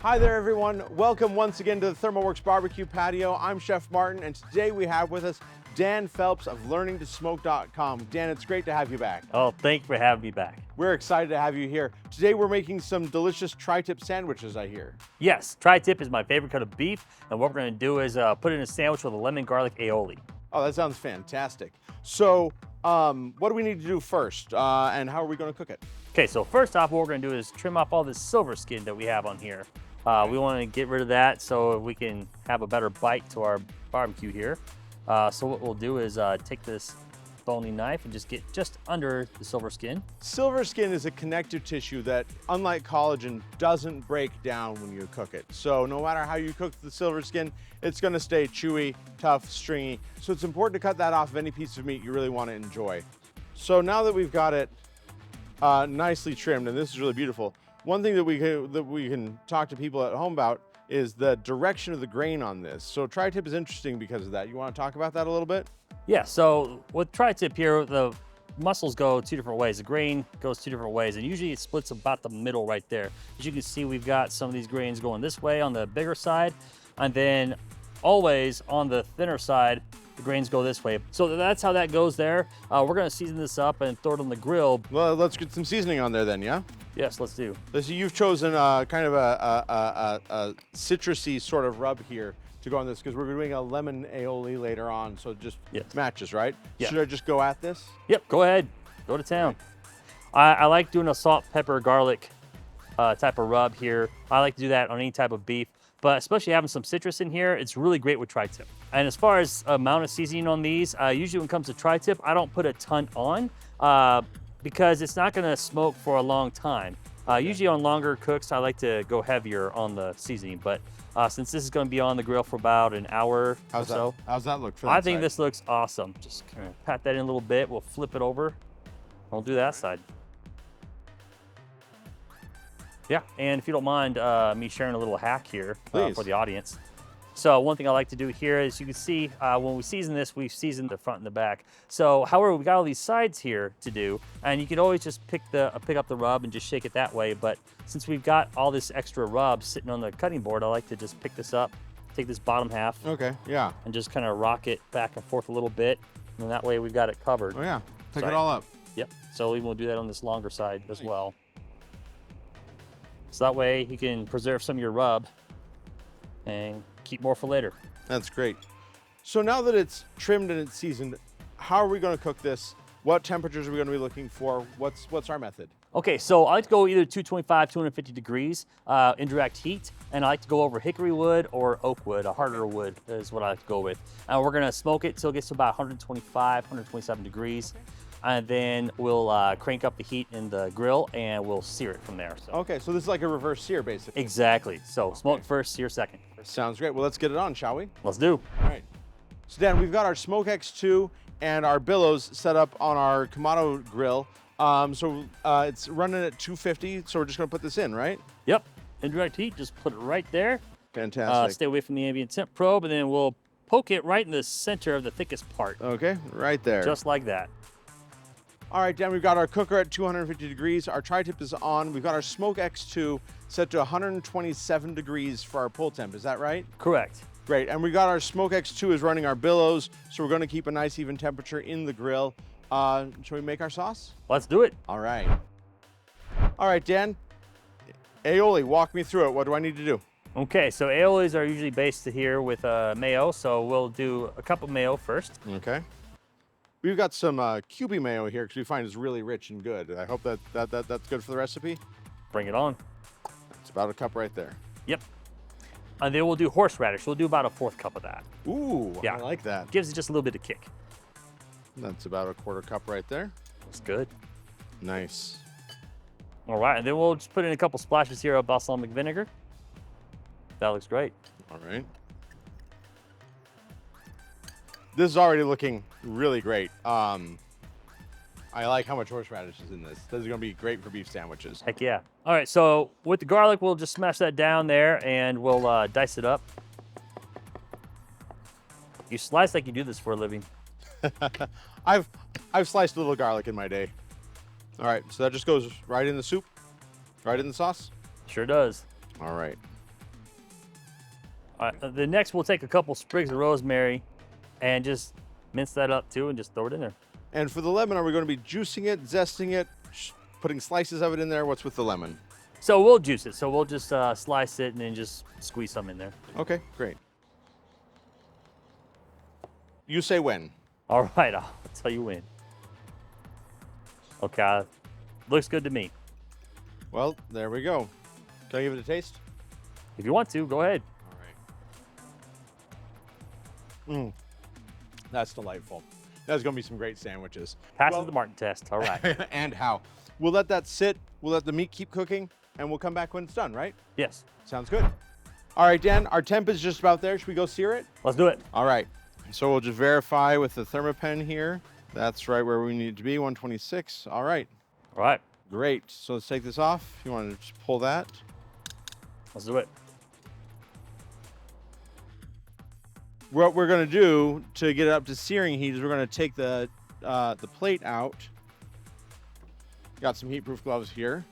Hi there, everyone. Welcome once again to the ThermoWorks Barbecue Patio. I'm Chef Martin, and today we have with us Dan Phelps of learningtosmoke.com. Dan, it's great to have you back. Oh, thank you for having me back. We're excited to have you here. Today we're making some delicious tri-tip sandwiches, I hear. Yes, tri-tip is my favorite cut of beef, and what we're gonna do is put it in a sandwich with a lemon garlic aioli. Oh, that sounds fantastic. So, what do we need to do first, and how are we gonna cook it? Okay, so first off, what we're gonna do is trim off all this silver skin that we have on here. We wanna get rid of that so we can have a better bite to our barbecue here. So what we'll do is take this bony knife and just get just under the silver skin. Silver skin is a connective tissue that, unlike collagen, doesn't break down when you cook it. So no matter how you cook the silver skin, it's gonna stay chewy, tough, stringy. So it's important to cut that off of any piece of meat you really wanna enjoy. So now that we've got it nicely trimmed, and this is really beautiful, one thing that we can talk to people at home about is the direction of the grain on this. So tri-tip is interesting because of that. You wanna talk about that a little bit? Yeah, so with tri-tip here, the muscles go two different ways. The grain goes two different ways, and usually it splits about the middle right there. As you can see, we've got some of these grains going this way on the bigger side, and then always on the thinner side, the grains go this way. So that's how that goes there. We're gonna season this up and throw it on the grill. Well, let's get some seasoning on there then, yeah? Yes, let's do. So you've chosen kind of a citrusy sort of rub here to go on this because we're doing a lemon aioli later on, so it just matches, right? Yeah. Should I just go at this? Yep, go ahead, go to town. I like doing a salt, pepper, garlic type of rub here. I like to do that on any type of beef, but especially having some citrus in here, it's really great with tri-tip. And as far as amount of seasoning on these, usually when it comes to tri-tip, I don't put a ton on because it's not gonna smoke for a long time. Usually on longer cooks, I like to go heavier on the seasoning, but since this is gonna be on the grill for about an hour or so. How's that look for that I think side? this looks awesome. Just kind of pat that in a little bit. We'll flip it over. We'll do that side. Yeah, and if you don't mind me sharing a little hack here for the audience. So one thing I like to do here is you can see when we season this, we've seasoned the front and the back. So however, we got all these sides here to do, and you can always just pick up the rub and just shake it that way. But since we've got all this extra rub sitting on the cutting board, I like to just pick this up, take this bottom half, okay, yeah, and just kind of rock it back and forth a little bit. And that way we've got it covered. Oh yeah, pick it all up. Yep, so we will do that on this longer side as well. So that way you can preserve some of your rub and keep more for later. That's great. So now that it's trimmed and it's seasoned, how are we gonna cook this? What temperatures are we gonna be looking for? What's our method? Okay, so I like to go either 225, 250 degrees indirect heat, and I like to go over hickory wood or oak wood, a harder wood is what I like to go with. And we're gonna smoke it till it gets to about 125, 127 degrees. And then we'll crank up the heat in the grill and we'll sear it from there. So. Okay, so this is like a reverse sear, basically. Exactly. So smoke first, sear second. Sounds great. Well, let's get it on, shall we? Let's do. All right. So Dan, we've got our Smoke X2 and our billows set up on our Kamado grill. It's running at 250, so we're just gonna put this in, right? Yep. Indirect heat, just put it right there. Fantastic. Stay away from the ambient temp probe, and then we'll poke it right in the center of the thickest part. Okay, right there. Just like that. All right, Dan, we've got our cooker at 250 degrees. Our tri-tip is on. We've got our Smoke X2 set to 127 degrees for our pull temp. Is that right? Correct. Great, and we got our Smoke X2 is running our billows, so we're gonna keep a nice even temperature in the grill. Shall we make our sauce? Let's do it. All right. All right, Dan, aioli, walk me through it. What do I need to do? Okay, so aiolis are usually based here with mayo, so we'll do a cup of mayo first. Okay. We've got some Cubie mayo here because we find it's really rich and good. I hope that's good for the recipe. Bring it on. It's about a cup right there. Yep. And then we'll do horseradish. We'll do about a 1/4 cup of that. Ooh, yeah. I like that. Gives it just a little bit of kick. That's about a 1/4 cup right there. That's good. Nice. All right, and then we'll just put in a couple splashes here of balsamic vinegar. That looks great. All right. This is already looking really great. I like how much horseradish is in this. This is gonna be great for beef sandwiches. Heck yeah. All right, so with the garlic, we'll just smash that down there and we'll dice it up. You slice like you do this for a living. I've sliced a little garlic in my day. All right, so that just goes right in the soup, right in the sauce? Sure does. All right. All right, the next we'll take a couple sprigs of rosemary and just mince that up too and just throw it in there. And for the lemon, are we going to be juicing it, zesting it, putting slices of it in there? What's with the lemon? So we'll juice it. So we'll just slice it and then just squeeze some in there. Okay, great. You say when. All right, I'll tell you when. Okay, looks good to me. Well, there we go. Can I give it a taste? If you want to, go ahead. All right. That's delightful. That's going to be some great sandwiches. Passes the Martin test. All right. And how? We'll let that sit. We'll let the meat keep cooking, and we'll come back when it's done, right? Yes. Sounds good. All right, Dan, our temp is just about there. Should we go sear it? Let's do it. All right. So we'll just verify with the thermopen here. That's right where we need to be, 126. All right. All right. Great. So let's take this off. You want to just pull that? Let's do it. What we're going to do to get it up to searing heat is we're going to take the plate out. Got some heat-proof gloves here.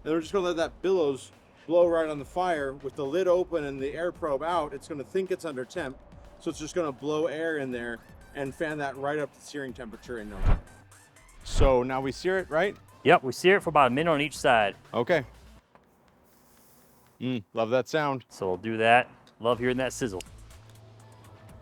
And we're just going to let that billows blow right on the fire with the lid open and the air probe out. It's going to think it's under temp. So it's just going to blow air in there and fan that right up to searing temperature in no time. So now we sear it, right? Yep, we sear it for about a minute on each side. Okay. Love that sound. So we'll do that. Love hearing that sizzle.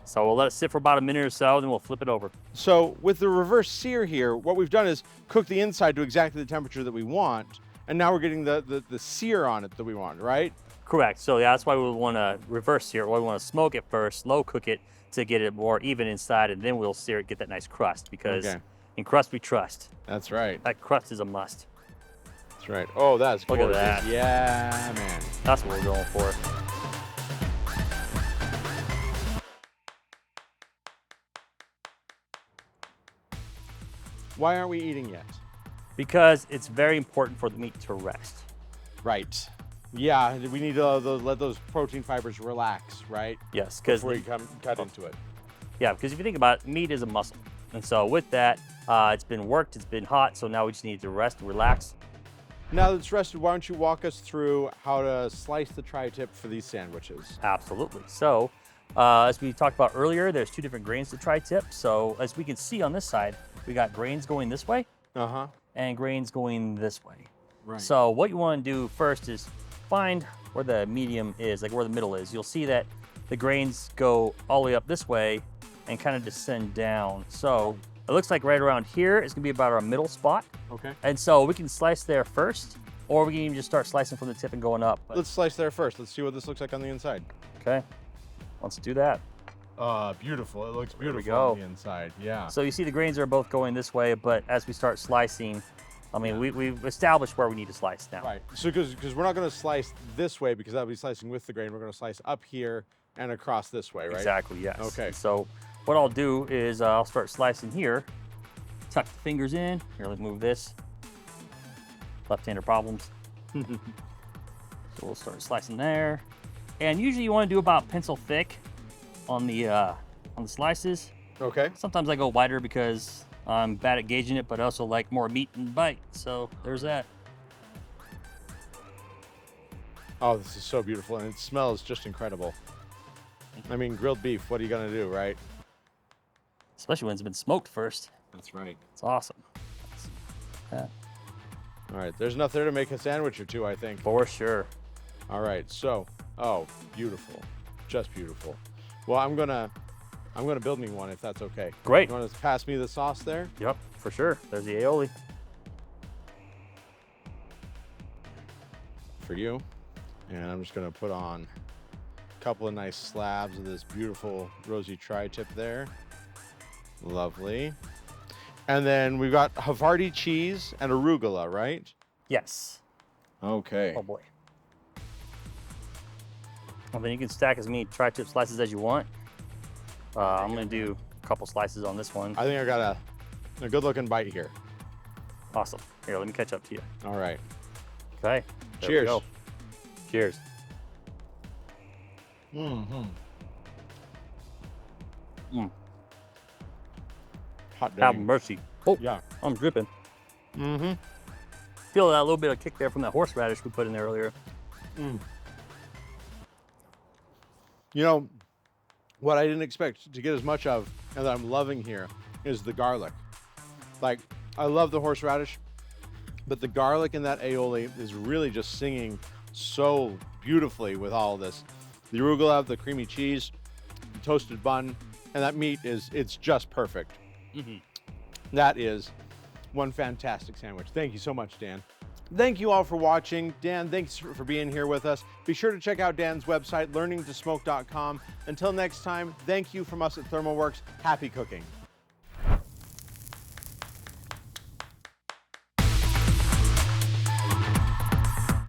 So we'll let it sit for about a minute or so, then we'll flip it over. So with the reverse sear here, what we've done is cook the inside to exactly the temperature that we want, and now we're getting the sear on it that we want, right? Correct. So yeah, that's why we want to reverse sear it. We want to smoke it first, slow cook it to get it more even inside, and then we'll sear it, get that nice crust, because in crust we trust. That's right. That crust is a must. That's right. Oh, that's gorgeous. Look at that. Yeah, man. That's what we're going for. Why aren't we eating yet? Because it's very important for the meat to rest. Right. Yeah, we need to let those protein fibers relax, right? Yes, because before you cut into it. Yeah, because if you think about it, meat is a muscle. And so with that, it's been worked, it's been hot, so now we just need to rest and relax. Now that it's rested, why don't you walk us through how to slice the tri-tip for these sandwiches? Absolutely. So as we talked about earlier, there's two different grains to tri-tip. So as we can see on this side, we got grains going this way and grains going this way. Right. So what you want to do first is find where the medium is, like where the middle is. You'll see that the grains go all the way up this way and kind of descend down. So it looks like right around here is gonna be about our middle spot. Okay. And so we can slice there first, or we can even just start slicing from the tip and going up. Let's slice there first. Let's see what this looks like on the inside. Okay, let's do that. Beautiful. It looks beautiful go. on the inside. Yeah. So you see the grains are both going this way, but as we start slicing, I mean, we've established where we need to slice now. Right. So because we're not going to slice this way because that'll be slicing with the grain. We're going to slice up here and across this way, right? Exactly, yes. Okay. So what I'll do is I'll start slicing here, tuck the fingers in. Here, let's move this. Left-hander problems. So we'll start slicing there. And usually you want to do about pencil thick on the slices. Okay. Sometimes I go wider because I'm bad at gauging it, but I also like more meat and bite. So there's that. Oh, this is so beautiful, and it smells just incredible. I mean, grilled beef, what are you gonna do, right? Especially when it's been smoked first. That's right. It's awesome. Yeah. All right, there's enough there to make a sandwich or two, I think. For sure. All right, so, oh, beautiful, just beautiful. Well, I'm gonna build me one if that's okay. Great. You want to pass me the sauce there? Yep, for sure. There's the aioli. For you. And I'm just gonna put on a couple of nice slabs of this beautiful rosy tri-tip there. Lovely. And then we've got Havarti cheese and arugula, right? Yes. Okay. Oh boy. Well, then you can stack as many tri-tip slices as you want. I'm gonna do a couple slices on this one. I think I got a good looking bite here. Awesome. Here, let me catch up to you. All right. Okay. There Cheers. we go. Cheers. Hot Have dang. mercy. Oh, Yeah. I'm dripping. Feel that little bit of kick there from that horseradish we put in there earlier. You know, what I didn't expect to get as much of and that I'm loving here is the garlic. Like, I love the horseradish, but the garlic in that aioli is really just singing so beautifully with all of this. The arugula, the creamy cheese, the toasted bun, and that meat it's just perfect. That is one fantastic sandwich. Thank you so much, Dan. Thank you all for watching. Dan, thanks for being here with us. Be sure to check out Dan's website, learningtosmoke.com. Until next time, thank you from us at ThermoWorks. Happy cooking.